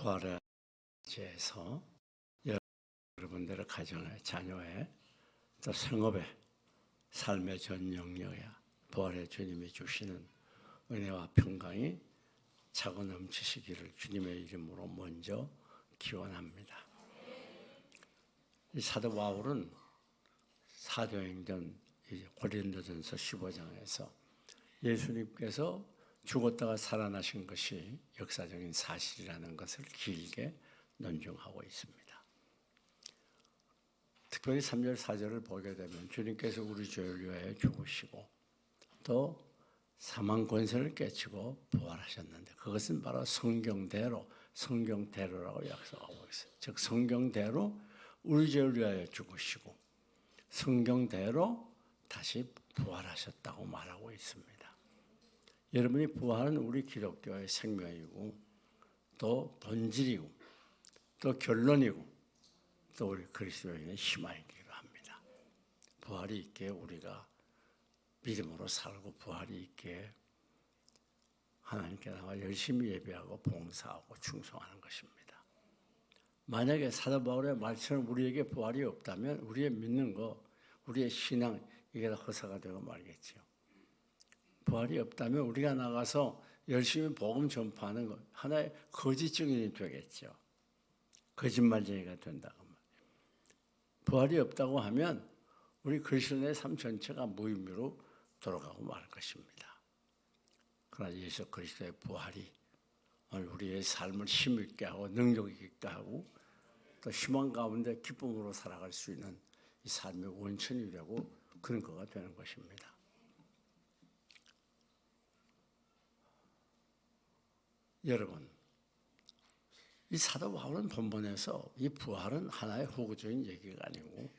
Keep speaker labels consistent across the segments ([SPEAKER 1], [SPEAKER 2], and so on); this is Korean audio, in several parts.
[SPEAKER 1] 부활의 제에서 여러분들의 가정에, 자녀에, 또 생업에, 삶의 전 영역에 부활의 주님이 주시는 은혜와 평강이 차고 넘치시기를 주님의 이름으로 먼저 기원합니다. 이 사도 바울은 사도행전 고린도전서 15장에서 예수님께서 죽었다가 살아나신 것이 역사적인 사실이라는 것을 길게 논증하고 있습니다. 특별히 3절 4절을 보게 되면 주님께서 우리 죄를 위하여 죽으시고 또 사망 권세를 깨치고 부활하셨는데 그것은 바로 성경대로라고 약속하고 있어요. 즉 성경대로 우리 죄를 위하여 죽으시고 성경대로 다시 부활하셨다고 말하고 있습니다. 여러분이 부활은 우리 기독교의 생명이고 또 본질이고 또 결론이고 또 우리 그리스도인의 희망이기도 합니다. 부활이 있게 우리가 믿음으로 살고 부활이 있게 하나님께 나와 열심히 예배하고 봉사하고 충성하는 것입니다. 만약에 사도 바울의 말처럼 우리에게 부활이 없다면 우리의 믿는 거, 우리의 신앙 이게 다 허사가 되고 말겠지요. 부활이 없다면 우리가 나가서 열심히 복음 전파하는 것 하나의 거짓 증인이 되겠죠. 거짓말쟁이가 된다고 말이에요. 부활이 없다고 하면 우리 그리스도인의 삶 전체가 무의미로 돌아가고 말 것입니다. 그러나 예수 그리스도의 부활이 우리의 삶을 힘있게 하고 능력 있게 하고 또 희망 가운데 기쁨으로 살아갈 수 있는 이 삶의 원천이 되고 근거가 되는 것입니다. 여러분, 이 사도 바울은 본문에서 이 부활은 하나의 호구적인 얘기가 아니고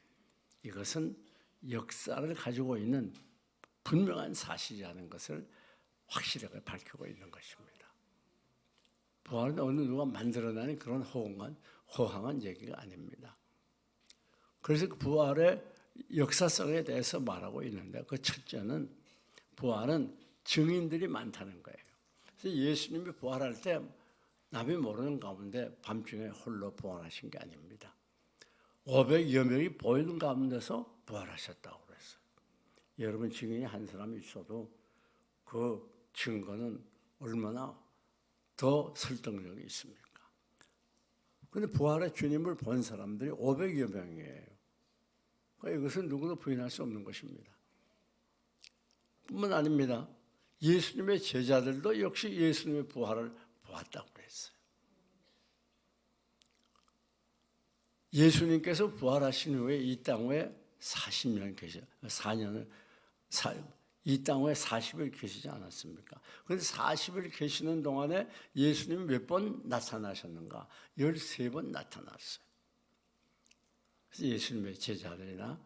[SPEAKER 1] 이것은 역사를 가지고 있는 분명한 사실이라는 것을 확실하게 밝히고 있는 것입니다. 부활은 어느 누가 만들어내는 그런 호황한 얘기가 아닙니다. 그래서 그 부활의 역사성에 대해서 말하고 있는데 그 첫째는 부활은 증인들이 많다는 거예요. 그래서 예수님이 부활할 때 남이 모르는 가운데 밤중에 홀로 부활하신 게 아닙니다. 500여 명이 보이는 가운데서 부활하셨다고 그랬어요. 여러분 증인이 한 사람이 있어도 그 증거는 얼마나 더 설득력이 있습니까? 그런데 부활의 주님을 본 사람들이 500여 명이에요. 그러니까 이것은 누구도 부인할 수 없는 것입니다. 뿐만 아닙니다. 예수님의 제자들도 역시 예수님의 부활을 보았다고 그랬어요. 예수님께서 부활하신 후에 이 땅에 40년 이 땅에 40일 계시지 않았습니까? 그런데 40일 계시는 동안에 예수님이 몇 번 나타나셨는가? 13번 나타났어요. 그래서 예수님의 제자들이나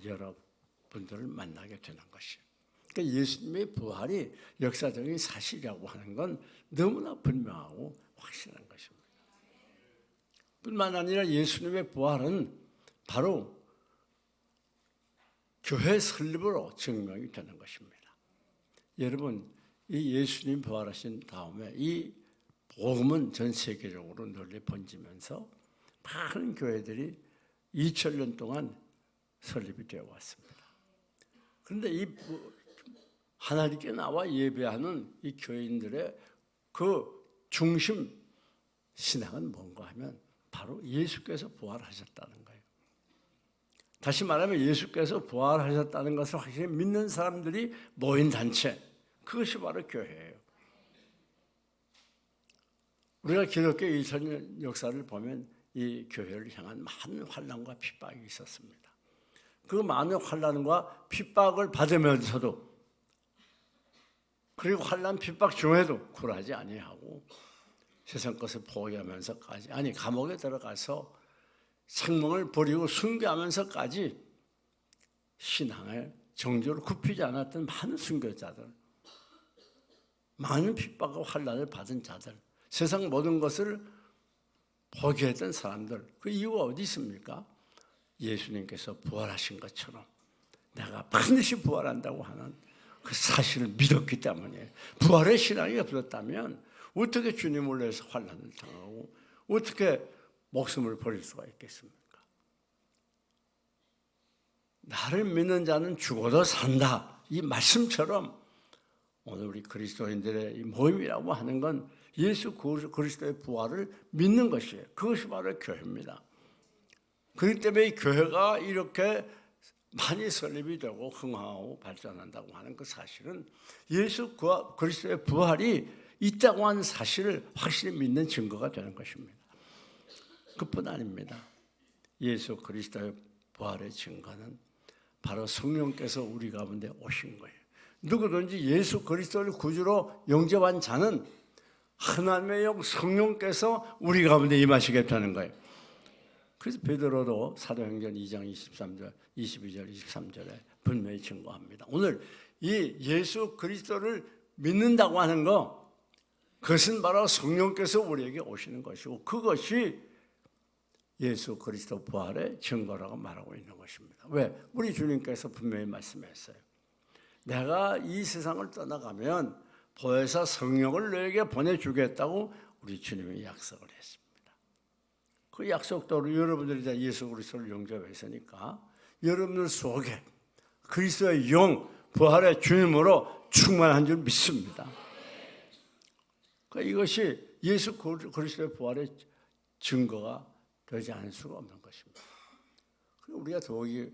[SPEAKER 1] 여러분들을 만나게 되는 것이에요. 그러니까 예수님의 부활이 역사적인 사실이라고 하는 건 너무나 분명하고 확실한 것입니다. 뿐만 아니라 예수님의 부활은 바로 교회 설립으로 증명이 되는 것입니다. 여러분, 이 예수님 부활하신 다음에 이 복음은 전 세계적으로 널리 번지면서 많은 교회들이 2000년 동안 설립이 되어 왔습니다. 그런데 이 하나님께 나와 예배하는 이 교인들의 그 중심 신앙은 뭔가 하면 바로 예수께서 부활하셨다는 거예요. 다시 말하면 예수께서 부활하셨다는 것을 확실히 믿는 사람들이 모인 단체, 그것이 바로 교회예요. 우리가 기독교 2000년 역사를 보면 이 교회를 향한 많은 환난과 핍박이 있었습니다. 그 많은 환난과 핍박을 받으면서도 그리고 환난 핍박 중에도 굴하지 아니하고 세상 것을 포기하면서까지 감옥에 들어가서 생명을 버리고 순교하면서까지 신앙의 정조를 굽히지 않았던 많은 순교자들, 많은 핍박과 환난을 받은 자들, 세상 모든 것을 포기했던 사람들, 그 이유가 어디 있습니까? 예수님께서 부활하신 것처럼 내가 반드시 부활한다고 하는 그 사실을 믿었기 때문에 부활의 신앙이 없었다면 어떻게 주님을 위해서 환난을 당하고 어떻게 목숨을 버릴 수가 있겠습니까? 나를 믿는 자는 죽어도 산다. 이 말씀처럼 오늘 우리 그리스도인들의 이 모임이라고 하는 건 예수 그리스도의 부활을 믿는 것이에요. 그것이 바로 교회입니다. 그렇기 때문에 이 교회가 이렇게 많이 설립이 되고 흥황하고 발전한다고 하는 그 사실은 예수 그리스도의 부활이 있다고 하는 사실을 확실히 믿는 증거가 되는 것입니다. 그뿐 아닙니다. 예수 그리스도의 부활의 증거는 바로 성령께서 우리 가운데 오신 거예요. 누구든지 예수 그리스도를 구주로 영접한 자는 하나님의 영 성령께서 우리 가운데 임하시게 되는 거예요. 그래서 베드로도 사도행전 2장 23절, 22절, 23절에 분명히 증거합니다. 오늘 이 예수 그리스도를 믿는다고 하는 거, 그것은 바로 성령께서 우리에게 오시는 것이고 그것이 예수 그리스도 부활의 증거라고 말하고 있는 것입니다. 왜? 우리 주님께서 분명히 말씀했어요. 내가 이 세상을 떠나가면 보혜사 성령을 너에게 보내주겠다고 우리 주님이 약속을 했습니다. 그 약속대로 여러분들이 다 예수 그리스도를 영접했으니까 여러분들 속에 그리스도의 영, 부활의 주님으로 충만한 줄 믿습니다. 그러니까 이것이 예수 그리스도의 부활의 증거가 되지 않을 수가 없는 것입니다. 우리가 더욱이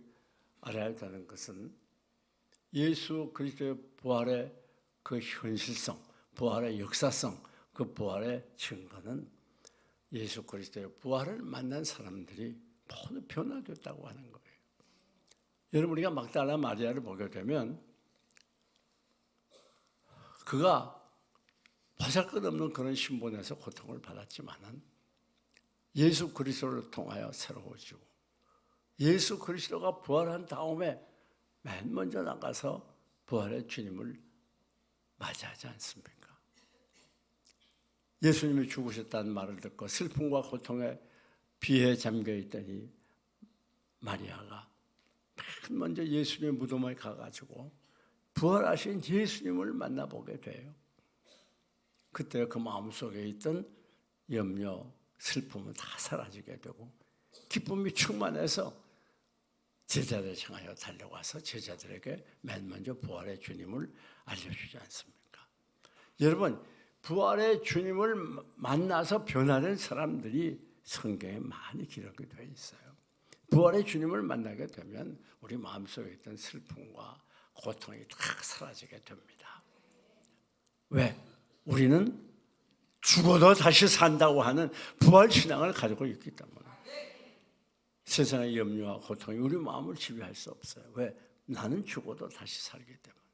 [SPEAKER 1] 알아야 한다는 것은 예수 그리스도의 부활의 그 현실성, 부활의 역사성, 그 부활의 증거는 예수 그리스도의 부활을 만난 사람들이 모두 변화됐다고 하는 거예요. 여러분, 우리가 막달라 마리아를 보게 되면 그가 보잘것없는 그런 신분에서 고통을 받았지만은 예수 그리스도를 통하여 새로워지고 예수 그리스도가 부활한 다음에 맨 먼저 나가서 부활의 주님을 맞이하지 않습니까? 예수님이 죽으셨다는 말을 듣고 슬픔과 고통에 비에 잠겨있더니 마리아가 맨 먼저 예수님의 무덤에 가가지고 부활하신 예수님을 만나보게 돼요. 그때 그 마음속에 있던 염려, 슬픔은 다 사라지게 되고 기쁨이 충만해서 제자들 향하여 달려와서 제자들에게 맨 먼저 부활의 주님을 알려주지 않습니까? 여러분, 부활의 주님을 만나서 변화된 사람들이 성경에 많이 기록이 되어 있어요. 부활의 주님을 만나게 되면 우리 마음속에 있던 슬픔과 고통이 다 사라지게 됩니다. 왜? 우리는 죽어도 다시 산다고 하는 부활 신앙을 가지고 있기 때문에 세상의 염려와 고통이 우리 마음을 지배할 수 없어요. 왜? 나는 죽어도 다시 살기 때문에.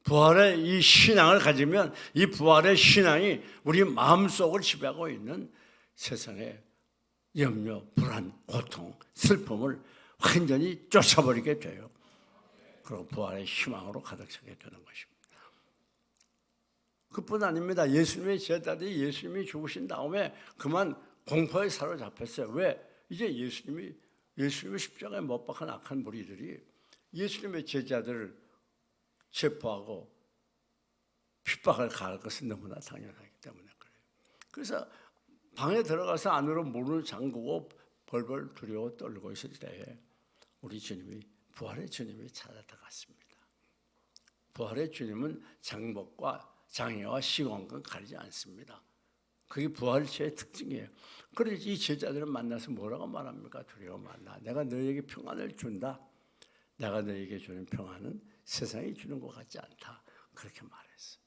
[SPEAKER 1] 부활의 이 신앙을 가지면 이 부활의 신앙이 우리 마음속을 지배하고 있는 세상의 염려, 불안, 고통, 슬픔을 완전히 쫓아버리게 돼요. 그리고 부활의 희망으로 가득 차게 되는 것입니다. 그뿐 아닙니다. 예수님의 제자들이 예수님이 죽으신 다음에 그만 공포에 사로잡혔어요. 왜? 이제 예수님이 십자가에 못 박은 악한 무리들이 예수님의 제자들을 체포하고 핍박을 가할 것은 너무나 당연하기 때문에 그래요. 그래서 방에 들어가서 안으로 문을 잠그고 벌벌 두려워 떨고 있을 때에 우리 주님이 부활의 주님이 찾아들어갔습니다. 부활의 주님은 장복과 장애와 시공과 가리지 않습니다. 그게 부활체의 특징이에요. 그래서 이 제자들을 만나서 뭐라고 말합니까? 두려워 말라. 내가 너에게 평안을 준다. 내가 너에게 주는 평안은 세상이 주는 것 같지 않다. 그렇게 말했어요.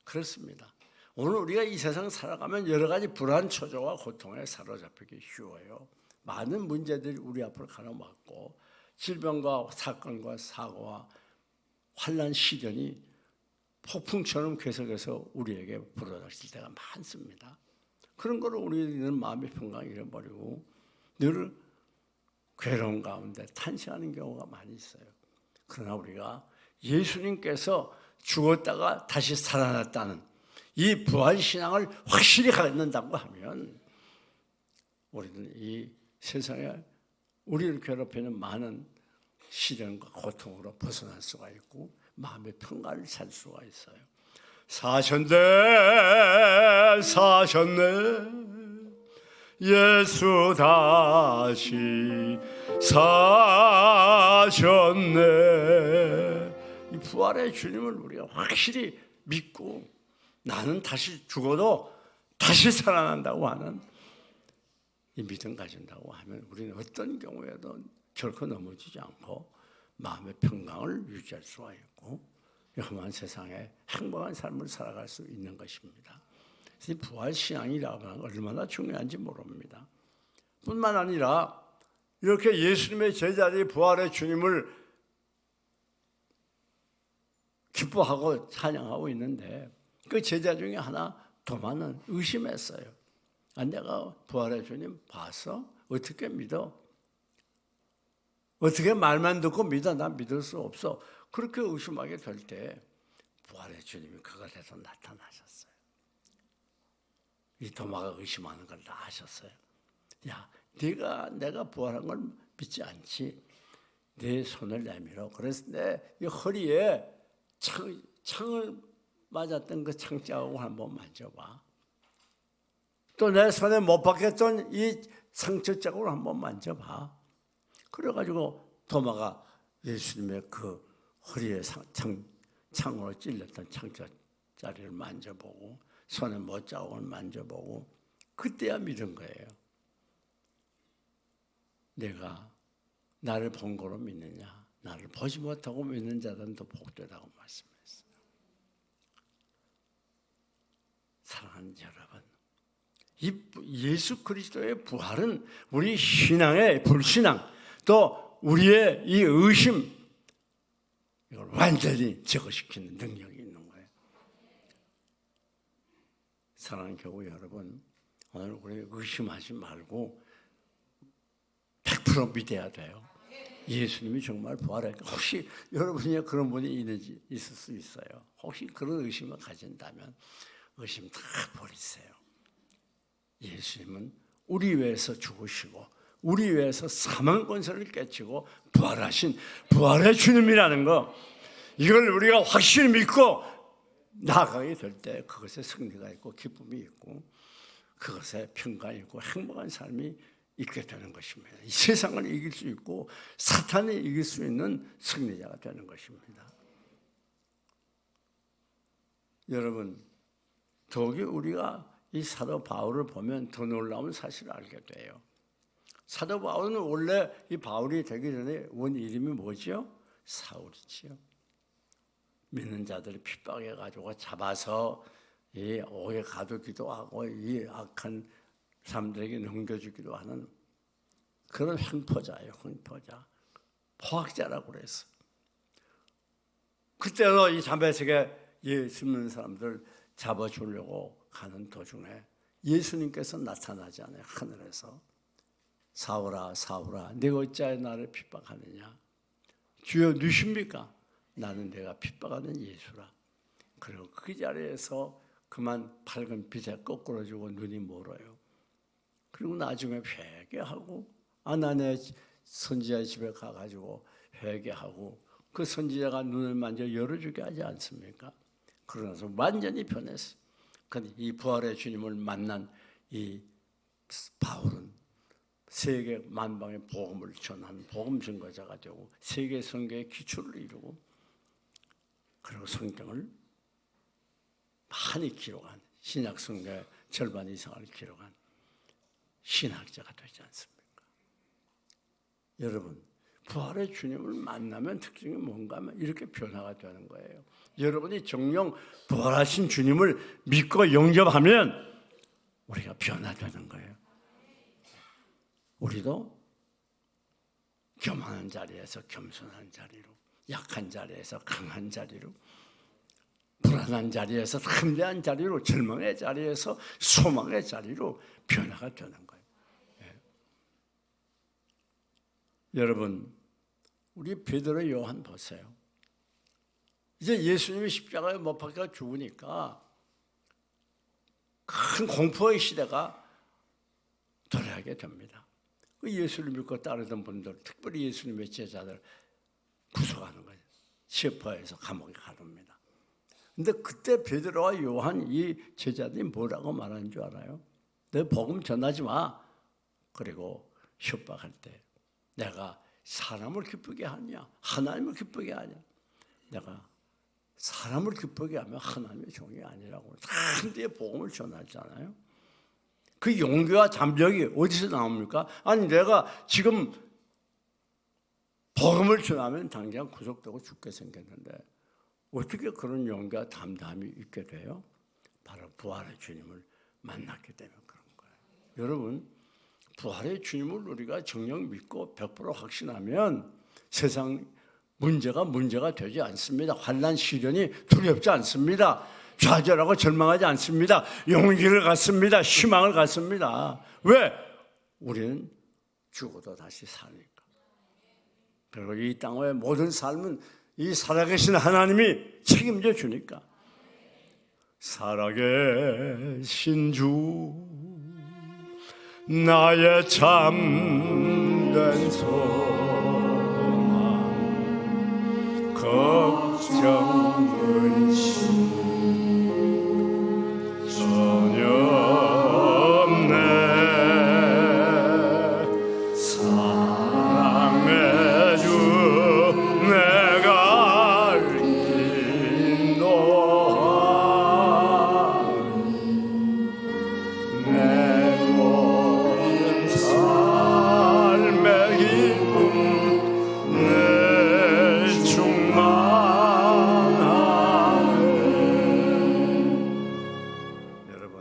[SPEAKER 1] 그렇습니다. 오늘 우리가 이 세상 살아가면 여러 가지 불안, 초조와 고통에 사로잡히기 쉬워요. 많은 문제들이 우리 앞으로 가로막고 질병과 사건과 사고와 환난 시련이 폭풍처럼 계속해서 우리에게 불어닥칠 때가 많습니다. 그런 거를 우리는 마음의 평강을 잃어버리고 늘 괴로운 가운데 탄식하는 경우가 많이 있어요. 그러나 우리가 예수님께서 죽었다가 다시 살아났다는 이 부활신앙을 확실히 갖는다고 하면 우리는 이 세상에 우리를 괴롭히는 많은 시련과 고통으로 벗어날 수가 있고 마음의 평강을 찾을 수가 있어요. 사천된 사셨네. 예수 다시 사셨네. 이 부활의 주님을 우리가 확실히 믿고 나는 다시 죽어도 다시 살아난다고 하는 이 믿음 가진다고 하면 우리는 어떤 경우에도 결코 넘어지지 않고 마음의 평강을 유지할 수가 있고 험한 세상에 행복한 삶을 살아갈 수 있는 것입니다. 그래서 부활 신앙이라고 하는 얼마나 중요한지 모릅니다. 뿐만 아니라 이렇게 예수님의 제자들이 부활의 주님을 기뻐하고 찬양하고 있는데 그 제자 중에 하나 도마는 의심했어요. 내가 부활의 주님 봤어? 어떻게 믿어? 어떻게 말만 듣고 믿어? 난 믿을 수 없어. 그렇게 의심하게 될 때 부활의 주님이 그것에서 나타나셨어요. 이 도마가 의심하는 걸 다 아셨어요. 야, 내가 부활한 걸 믿지 않지? 내 손을 내밀어. 그래서 내 이 허리에 창을 맞았던 그 창자국을 한번 만져봐. 또 내 손에 못 박혔던 이 상처 자국을 한번 만져봐. 그래가지고 도마가 예수님의 그 허리에 창으로 찔렸던 창자리를 만져보고 손에 못 자국을 만져보고 그때야 믿은 거예요. 내가 나를 본 거로 믿느냐? 나를 보지 못하고 믿는 자들은 더 복되다고 말씀했어요. 사랑하는 여러분, 이 예수 그리스도의 부활은 우리 신앙의 불신앙 또 우리의 이 의심 이걸 완전히 제거시키는 능력이 있는 거예요. 사랑하는 교우 여러분, 오늘 우리 의심하지 말고 100% 믿어야 돼요. 예수님이 정말 부활했고 혹시 여러분이 그런 분이 있을 수 있어요. 혹시 그런 의심을 가진다면 의심 다 버리세요. 예수님은 우리 위해서 죽으시고 우리 위해서 사망 권세를 깨치고 부활하신 부활의 주님이라는 거, 이걸 우리가 확실히 믿고 나아가게 될 때 그것에 승리가 있고 기쁨이 있고 그것에 평강이 있고 행복한 삶이 있게 되는 것입니다. 이 세상을 이길 수 있고 사탄을 이길 수 있는 승리자가 되는 것입니다. 여러분, 더욱이 우리가 이 사도 바울을 보면 더 놀라운 사실을 알게 돼요. 사도 바울은 원래 이 바울이 되기 전에 원 이름이 뭐죠? 사울이지요. 믿는 자들이 핍박해가지고 잡아서 이 옥에 가두기도 하고 이 악한 사람들에게 넘겨주기도 하는 그런 횡포자예요. 횡포자, 포악자라고 그랬어. 그때도 이 담에색에 예수 믿는 사람들 잡아주려고 가는 도중에 예수님께서 나타나잖아요. 하늘에서 사울아 사울아 내가 어찌하여 나를 핍박하느냐? 주여 누십니까? 나는 내가 핍박하는 예수라. 그리고 그 자리에서 그만 밝은 빛에 거꾸로지고 눈이 멀어요. 그리고 나중에 회개하고 아나네 선지자 집에 가가지고 회개하고 그 선지자가 눈을 만져 열어주게 하지 않습니까? 그러나서 완전히 변했어. 근데 이 부활의 주님을 만난 이 바울은 세계 만방의 복음을 전하는 복음 증거자가 되고 세계 선교의 기초를 이루고 그리고 성경을 많이 기록한 신약 성경의 절반 이상을 기록한 신학자가 되지 않습니까? 여러분, 부활의 주님을 만나면 특징이 뭔가 하면 이렇게 변화가 되는 거예요. 여러분이 정녕 부활하신 주님을 믿고 영접하면 우리가 변화되는 거예요. 우리도 교만한 자리에서 겸손한 자리로, 약한 자리에서 강한 자리로, 불안한 자리에서 담대한 자리로, 절망의 자리에서 소망의 자리로 변화가 되는 거예요. 여러분, 우리 베드로 요한 보세요. 이제 예수님이 십자가에 못 박혀 죽으니까 큰 공포의 시대가 도래하게 됩니다. 그 예수를 믿고 따르던 분들, 특별히 예수님의 제자들 구속하는 거예요. 시어파에서 감옥에 가둡니다. 근데 그때 베드로와 요한 이 제자들이 뭐라고 말하는 줄 알아요? 너 복음 전하지 마. 그리고 협박할 때 내가 사람을 기쁘게 하냐? 하나님을 기쁘게 하냐? 내가 사람을 기쁘게 하면 하나님의 종이 아니라고 한데 복음을 전하잖아요. 그 용기와 담력이 어디서 나옵니까? 아니 내가 지금 복음을 전하면 당장 구속되고 죽게 생겼는데 어떻게 그런 용기와 담담이 있게 돼요? 바로 부활의 주님을 만났기 때문에 그런 거예요. 여러분, 부활의 주님을 우리가 정녕 믿고 100% 확신하면 세상 문제가 되지 않습니다. 환난 시련이 두렵지 않습니다. 좌절하고 절망하지 않습니다. 용기를 갖습니다. 희망을 갖습니다. 왜? 우리는 죽어도 다시 사니까. 그리고 이 땅의 모든 삶은 이 살아계신 하나님이 책임져 주니까. 살아계신 주 나의 참된 소망 걱정 근심 전혀 없네 사랑의 주 내가 인도하니 내 모든 삶의 기쁨 늘 충만하네. 여러분,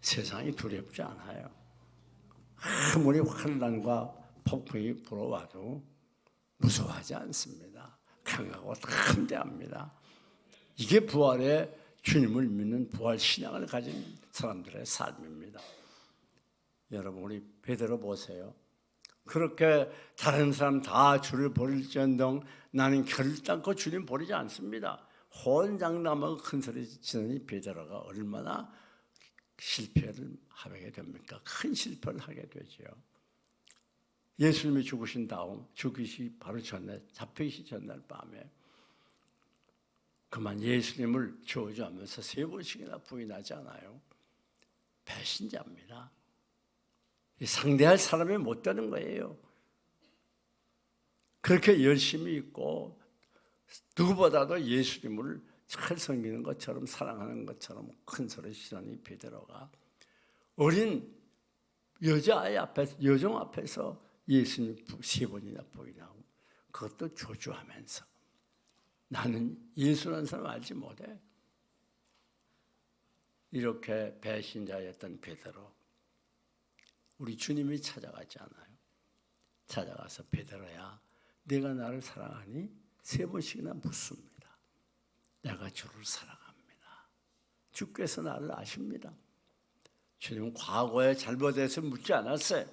[SPEAKER 1] 세상이 두렵지 않아요. 아무리 환난과 폭풍이 불어와도 무서워하지 않습니다. 강하고 담대합니다. 이게 부활의 주님을 믿는 부활 신앙을 가진 사람들의 삶입니다. 여러분, 우리 베드로 보세요. 그렇게 다른 사람 다 주를 버릴지언정 나는 결단코 주님 버리지 않습니다. 호언장담하고 큰소리 치는 베드로가 얼마나 실패를 하게 됩니까? 큰 실패를 하게 되죠. 예수님이 죽으신 다음 죽으시 바로 전날, 잡히시 전날 밤에 그만 예수님을 저주하면서 3번씩이나 부인하지 않아요? 배신자입니다. 상대할 사람이 못 되는 거예요. 그렇게 열심히 있고 누구보다도 예수님을 잘 섬기는 것처럼 사랑하는 것처럼 큰 소리 치더니 베드로가 어린 여자아이 앞에서, 여종 앞에서 예수님 3번이나 부인하고 그것도 조주하면서 나는 예수라는 사람 알지 못해. 이렇게 배신자였던 베드로, 우리 주님이 찾아가지 않아요. 찾아가서 베드로야, 네가 나를 사랑하니? 3번씩이나 묻습니다. 내가 주를 사랑합니다. 주께서 나를 아십니다. 주님은 과거에 잘못해서 묻지 않았어요.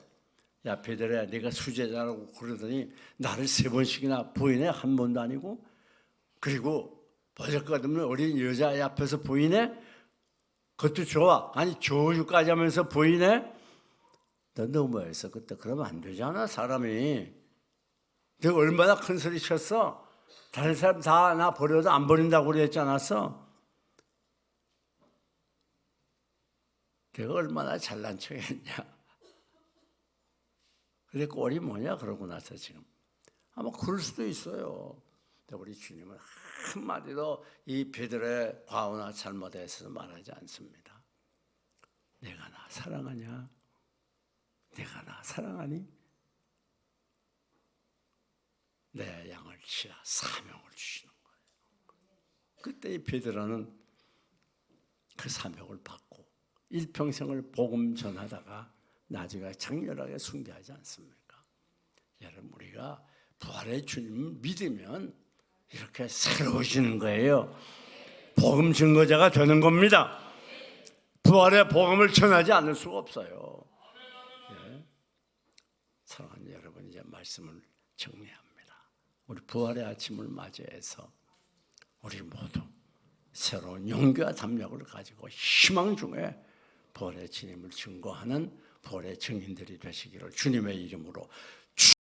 [SPEAKER 1] 야 베드로야, 네가 수제자라고 그러더니 나를 3번씩이나 부인해? 한 번도 아니고. 그리고 버젓거리면 어린 여자애 앞에서 부인해? 그것도 좋아. 아니 조주까지 하면서 부인해? 너 너무했어. 그때 그러면 안 되잖아. 사람이. 내가 얼마나 큰 소리 쳤어. 다른 사람 다 나 버려도 안 버린다고 그랬지 않았어? 내가 얼마나 잘난 척했냐. 근데 꼴이 뭐냐 그러고 나서 지금 아마 그럴 수도 있어요. 우리 주님은 한마디도 이 베드로의 과오나 잘못에 있어서 말하지 않습니다. 내가 나 사랑하냐? 내가 나 사랑하니? 내 양을 치라 사명을 주시는 거예요. 그때 이 베드로는 그 사명을 받고 일평생을 복음 전하다가 나중에 장렬하게 숭배하지 않습니까? 여러분, 우리가 부활의 주님을 믿으면 이렇게 새로워지는 거예요. 복음 증거자가 되는 겁니다. 부활의 복음을 전하지 않을 수가 없어요. 예. 사랑하는 여러분, 이제 말씀을 정리합니다. 우리 부활의 아침을 맞이해서 우리 모두 새로운 용기와 담력을 가지고 희망 중에 부활의 주님을 증거하는 부활의 증인들이 되시기를 주님의 이름으로